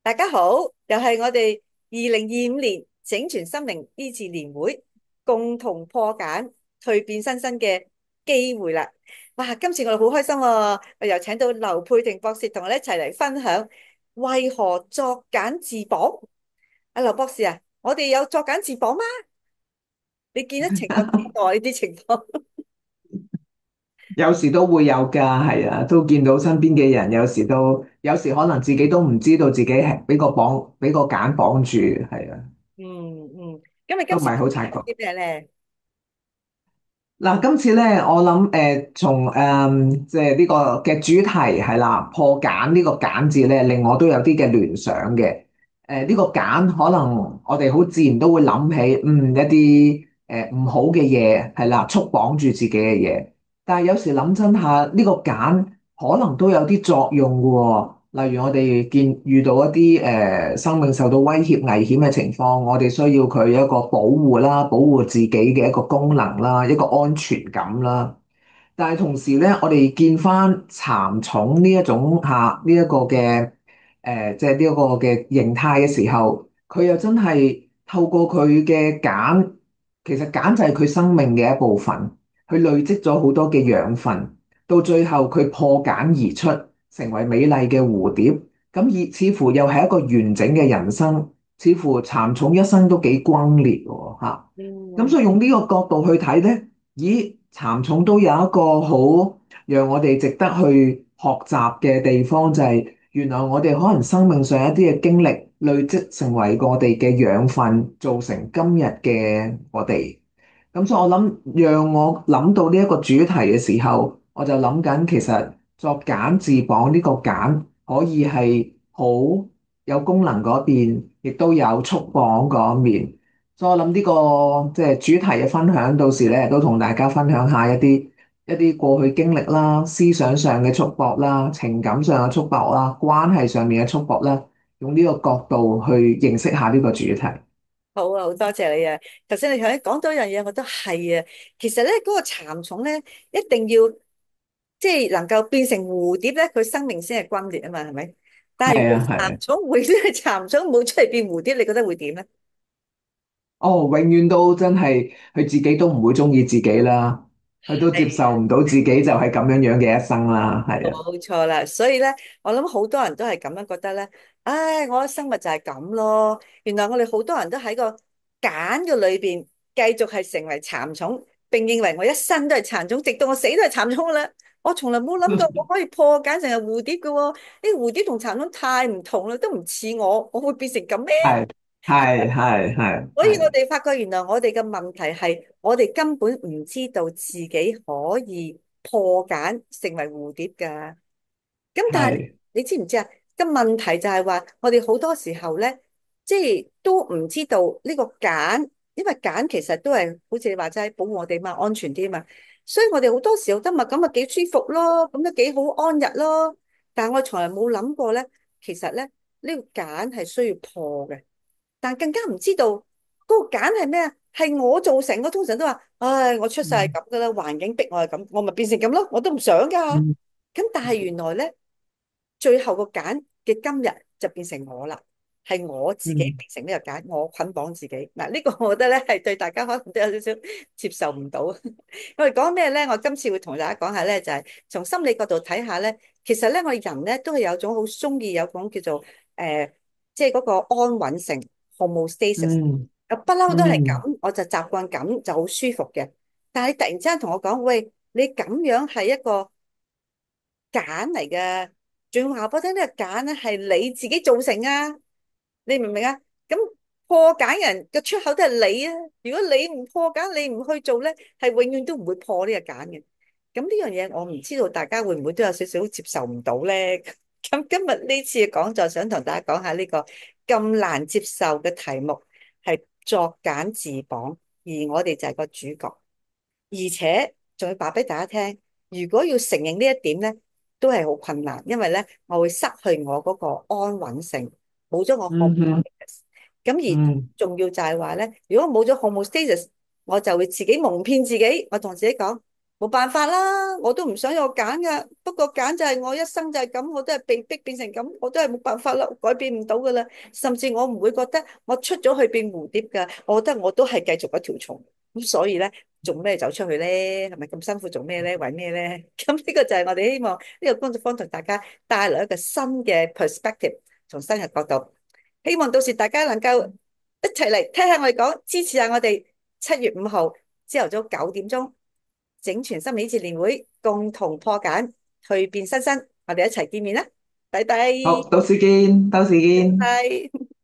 大家好，又係我哋2025年整全心靈醫治年會共同破繭蛻變新生嘅機會啦！哇，今次我哋好開心喎，我又請到劉佩婷博士同我哋一齊嚟分享為何作繭自綁。阿劉博士啊，我哋有作繭自綁嗎？你見得情況幾多呢啲情況？有時都會有㗎，係啊，都見到身邊嘅人，有時可能自己都唔知道自己係俾個繭綁住，係啊，嗯嗯，咁你今都唔次係好察覺。啲咩咧？嗱，今次咧，我諗從即係呢個嘅主題係啦，破繭呢個繭字咧，令我都有啲嘅聯想嘅。呢個繭可能我哋好自然都會諗起，一啲唔好嘅嘢係啦，束綁住自己嘅嘢。但係有時諗真下，呢個繭可能都有啲作用嘅喎。例如我哋遇到一啲生命受到威脅、危險嘅情況，我哋需要佢一個保護啦，保護自己嘅一個功能啦，一個安全感啦。但係同時咧，我哋見翻蠶蟲呢一種呢一個嘅即係呢一個嘅形態嘅時候，佢又真係透過佢嘅繭，其實繭就係佢生命嘅一部分，佢累積咗好多嘅養分，到最後佢破繭而出，成為美麗嘅蝴蝶。咁而似乎又係一個完整嘅人生，似乎蠶蟲一生都幾轟烈喎嚇。咁嗯。所以用呢個角度去睇咧，咦，蠶蟲都有一個好讓我哋值得去學習嘅地方，就係原來我哋可能生命上一啲嘅經歷累積成為我哋嘅養分，造成今日嘅我哋。咁所以我諗，讓我諗到呢一個主題嘅時候，我就諗緊其實作繭自綁呢個繭可以係好有功能嗰邊，亦都有束綁嗰一面。所以我諗呢個即係主題嘅分享，到時咧都同大家分享下一啲過去經歷啦、思想上嘅束縛啦、情感上嘅束縛啦、關係上面嘅束縛啦，用呢個角度去認識下呢個主題。好啊，好多謝你啊！頭先你頭先講到一樣嘢，我都係啊。其實咧，嗰個蠶蟲咧，一定要即係能夠變成蝴蝶咧，佢生命先係轟烈啊嘛，係咪？但係如果係啊，係啊。蠶蟲會咧，蠶蟲冇出嚟變蝴蝶，你覺得會點咧？哦，永遠都真係佢自己都唔會中意自己啦，佢都接受唔到自己就係咁樣樣嘅一生啦，係啊，冇錯啦，所以咧，我諗好多人都係咁樣覺得咧。唉，我嘅生物就係咁咯。原來我哋好多人都喺個繭嘅裏邊，繼續係成為蠶蟲，並認為我一生都係蠶蟲，直到我死都係蠶蟲啦。我從來冇諗過我可以破繭成為蝴蝶嘅喎。呢個蝴蝶同蠶蟲太唔同啦，都唔似我，我會變成咁咩？係係係係所以我係哋發覺，原來我哋嘅問題係，我哋根本唔知道自己可以破繭成為蝴蝶㗎。咁但係係你知唔知啊？個問題就係話，我哋好多時候咧，即係都唔知道呢個繭，因為繭其實都係好似你話齋保護我哋嘛，安全啲嘛。所以我哋好多時候得物咁咪幾舒服咯，咁都幾好安逸咯。但係我從來冇諗過咧，其實咧呢個繭係需要破嘅，但更加唔知道嗰個繭係咩啊？係我造成。我通常都話，唉，我出世係嗯咁噶啦，環境逼我係咁，我咪變成咁咯，我都唔想噶。嗯咁但係原來咧。最後個繭嘅今日就變成我啦，係我自己嗯變成呢個繭，我捆綁自己。嗱，呢個我覺得咧係對大家可能都有少少接受唔到。我哋講咩咧？我今次會同大家講下咧，就係從心理角度睇下咧，其實咧我哋人咧都係有種好中意有種叫做即係嗰個安穩性 homeostasis，嗯不嬲都係嗯咁，我就習慣咁就好舒服嘅。但係你突然之間同我講，喂，你咁樣係一個繭嚟嘅，仲要話俾我聽呢個繭咧係你自己造成啊！你明唔明啊？咁破繭人嘅出口都係你啊！如果你唔破繭，你唔去做咧，係永遠都唔會破呢個繭嘅。咁呢樣嘢我唔知道大家會唔會都有少少接受唔到咧？咁今日呢次嘅講座想同大家講下呢個咁難接受嘅題目，係作繭自綁，而我哋就係個主角。而且仲要話俾大家聽，如果要承認呢一點咧，都係好困難，因為咧我會失去我嗰個安穩性，冇咗我 嗯哼 homeostasis。咁而嗯重要就係話咧，如果冇咗 homeostasis，我就會自己蒙騙自己，我同自己講。冇辦法啦，我都唔想有揀噶。不過揀就係我一生就係咁，我都係被逼變成咁，我都係冇辦法啦，改變唔到噶啦。甚至我唔會覺得我出咗去變蝴蝶噶，我覺得我都係繼續一條蟲。咁所以咧，做咩走出去咧？係咪咁辛苦做咩咧？為咩咧？咁呢個就係我哋希望呢個工作坊同大家帶來一個新嘅 perspective，從新嘅角度。希望到時大家能夠一齊嚟聽下我哋講，支持下我哋7月5號朝頭早9點鐘整全心理治療會，共同破繭，蛻變新生。我哋一齊見面啦，拜拜，好，到時見，到時拜見。拜。